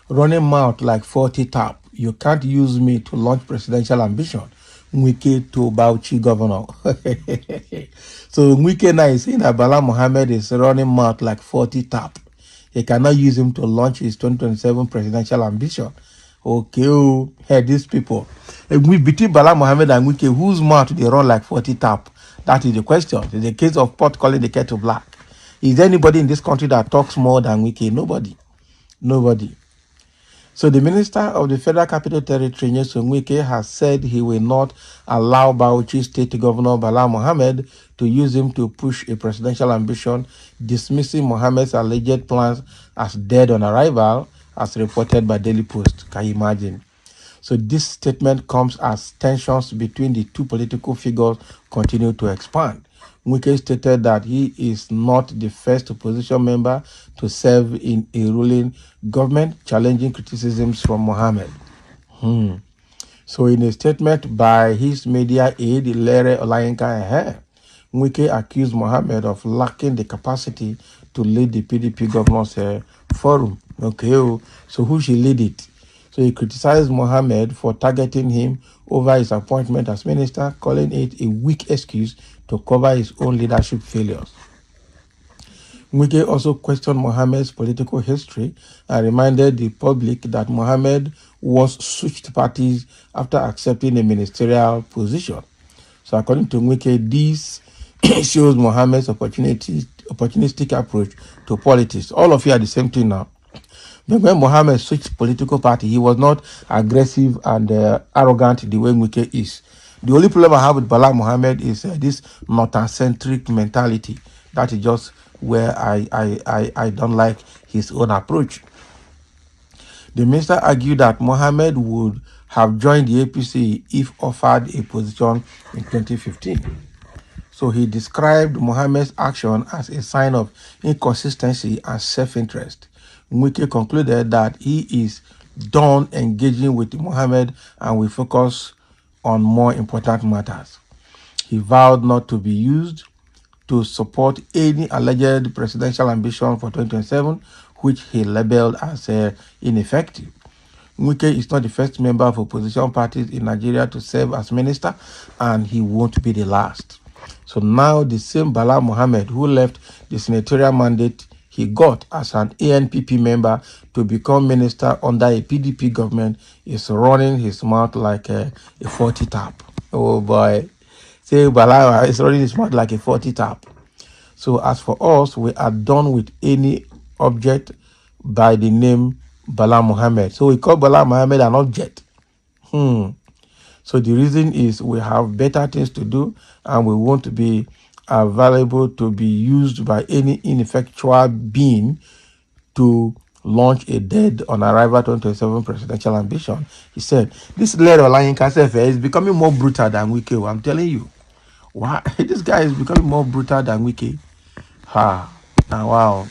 Running mouth like 40 tap. You can't use me to launch presidential ambition. Wike to Bauchi governor. So Wike now is saying that Bala Mohammed is running mouth like 40 tap. He cannot use him to launch his 2027 presidential ambition. Okay, oh, hey, these people. Between Bala Mohammed and Wike, whose mouth they run like 40 tap? That is the question. It's the case of pot calling the kettle black. Is there anybody in this country that talks more than Wike? Nobody. Nobody. So the Minister of the Federal Capital Territory, Nyesom Wike, has said he will not allow Bauchi State Governor Bala Mohammed to use him to push a presidential ambition, dismissing Mohammed's alleged plans as dead on arrival, as reported by Daily Post. Can you imagine? So this statement comes as tensions between the two political figures continue to expand. Wike stated that he is not the first opposition member to serve in a ruling government, challenging criticisms from Mohammed. So in a statement by his media aide, Lere Olayinka, Wike accused Mohammed of lacking the capacity to lead the PDP governors forum. Okay, so who should lead it? So he criticized Mohammed for targeting him over his appointment as minister, calling it a weak excuse to cover his own leadership failures. Wike also questioned Mohammed's political history and reminded the public that Mohammed once switched parties after accepting a ministerial position. So according to Wike, this shows Mohammed's opportunistic approach to politics. All of you are the same thing now. But when Mohammed switched political party, he was not aggressive and arrogant the way Wike is. The only problem I have with Bala Mohammed is this Northern-centric mentality. That is just where I don't like his own approach. The minister argued that Mohammed would have joined the APC if offered a position in 2015. So he described Mohammed's action as a sign of inconsistency and self-interest. Wike concluded that he is done engaging with Mohammed and will focus on more important matters. He vowed not to be used to support any alleged presidential ambition for 2027, which he labeled as ineffective. Wike is not the first member of opposition parties in Nigeria to serve as minister, and he won't be the last. So now the same Bala Mohammed who left the senatorial mandate he got as an ANPP member to become minister under a PDP government is running his mouth like a 40 tap. Oh boy. Say Bala is running his mouth like a 40 tap. So as for us, we are done with any object by the name Bala Mohammed. So we call Bala Mohammed an object. So the reason is we have better things to do and we want to be available to be used by any ineffectual being to launch a dead on arrival 2027 presidential ambition. He said, this Lere Olayinka is becoming more brutal than Wike. I'm telling you. Why? This guy is becoming more brutal than Wike. Wow.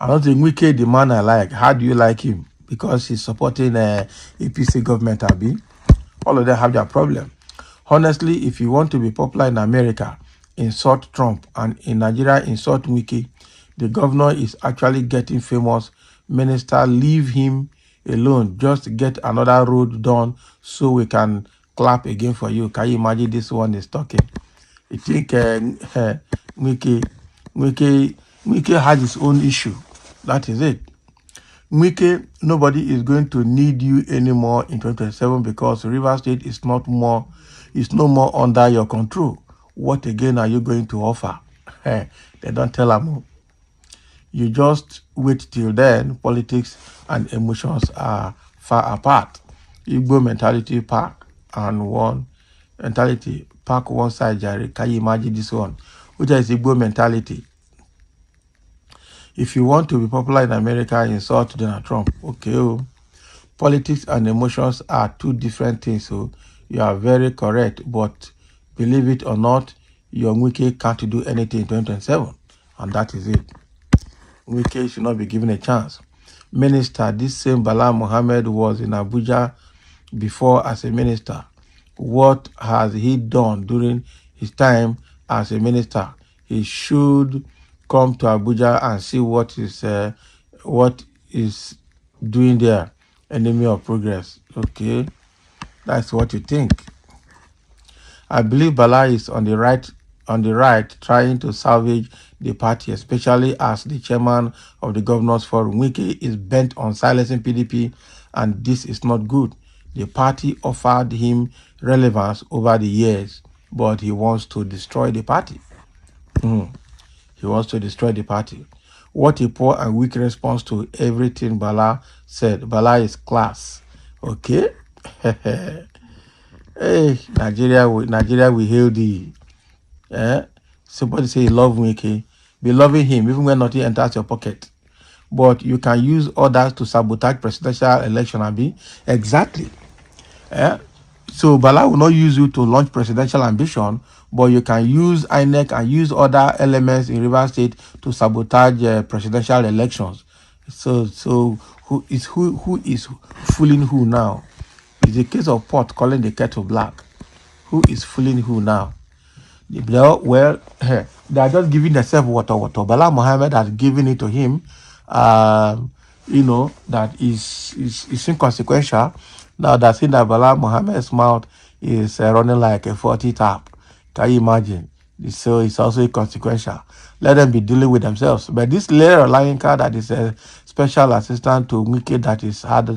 I don't think Wike, the man I like. How do you like him? Because he's supporting APC government, Abi. All of them have their problem. Honestly, if you want to be popular in America, insult Trump, and in Nigeria, insult Wike. The governor is actually getting famous. Minister, leave him alone. Just get another road done so we can clap again for you. Can you imagine this one is talking? I think Wike has his own issue. That is it. Wike, nobody is going to need you anymore in 2027 because Rivers State is no more under your control. What again are you going to offer? They don't tell them. You just wait till then. Politics and emotions are far apart. Igbo mentality park and one mentality park one side, Jerry. Can you imagine this one? Which is Igbo mentality. If you want to be popular in America, insult Donald Trump. Okay. Politics and emotions are two different things. So you are very correct. But believe it or not, your Wike can't do anything in 2027. And that is it. Wike should not be given a chance. Minister, this same Bala Mohammed was in Abuja before as a minister. What has he done during his time as a minister? He should come to Abuja and see what is doing there? Enemy of progress. Okay, that's what you think. I believe Bala is on the right, trying to salvage the party, especially as the chairman of the Governors Forum. Wike is bent on silencing PDP, and this is not good. The party offered him relevance over the years, but he wants to destroy the party. He wants to destroy the party. What a poor and weak response to everything Bala said. Bala is class. Okay? Hey, Nigeria, we hail thee. Somebody say you love Wike. Be loving him even when nothing enters your pocket. But you can use others to sabotage presidential election, Abi. Exactly. So Bala will not use you to launch presidential ambition, but you can use INEC and use other elements in Rivers State to sabotage presidential elections. So who is fooling who now? It's a case of pot calling the kettle black. Who is fooling who now? Well, they are just giving themselves water. Bala Mohammed has given it to him. That is inconsequential. Now that's in that Bala Mohammed's mouth is running like a 40 tap. Can you imagine? So it's also inconsequential. Let them be dealing with themselves. But this Lera Lionka that is a special assistant to Wike that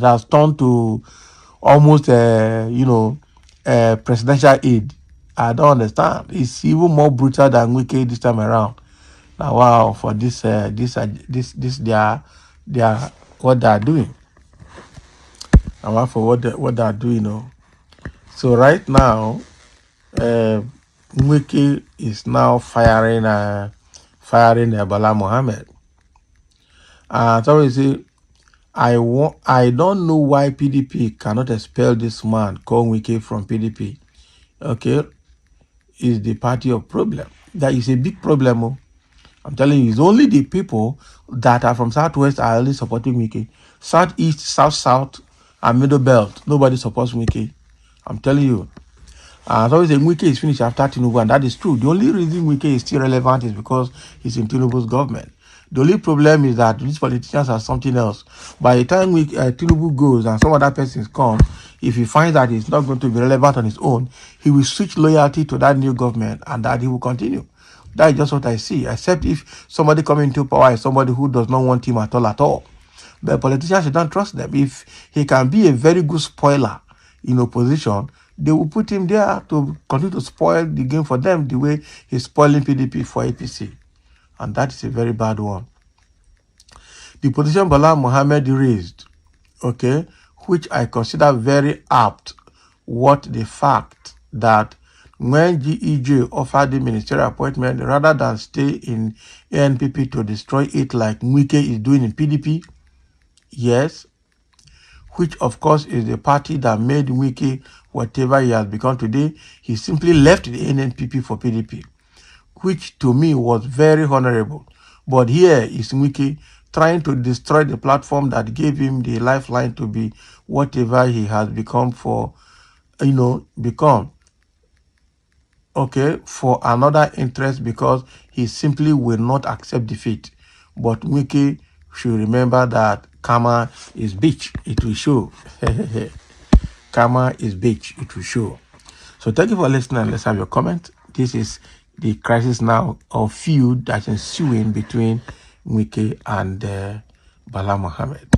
has turned to almost presidential aide. I don't understand. It's even more brutal than Wike this time around. Now, wow, for this their what they are doing. And wow, for what they are doing, So right now, Wike is now firing Bala Mohammed. So we say, I don't know why PDP cannot expel this man called Wike from PDP. Okay, is the party of problem. That is a big problem. I'm telling you, it's only the people that are from Southwest are only supporting Wike. Southeast, South, and Middle Belt, nobody supports Wike. I'm telling you. So always Wike is finished after Tinubu, and that is true. The only reason Wike is still relevant is because he's in Tinubu's government. The only problem is that these politicians are something else. By the time Tinubu goes and some other persons come, if he finds that he's not going to be relevant on his own, he will switch loyalty to that new government, and that he will continue. That is just what I see, except if somebody coming into power is somebody who does not want him at all. But politicians, you don't trust them. If he can be a very good spoiler in opposition, they will put him there to continue to spoil the game for them the way he's spoiling PDP for APC. And that is a very bad one. The position Bala Mohammed raised, okay, which I consider very apt, what the fact that when GEJ offered the ministerial appointment, rather than stay in ANPP to destroy it like Wike is doing in PDP, yes, which of course is the party that made Wike whatever he has become today, he simply left the NNPP for PDP, which to me was very honorable. But here is Wike trying to destroy the platform that gave him the lifeline to be whatever he has become for another interest, because he simply will not accept defeat. But Wike should remember that karma is bitch, it will show. Karma is bitch, it will show. So thank you for listening. Let's have your comment. This is the crisis now of feud that's ensuing between Wike and Bala Mohammed.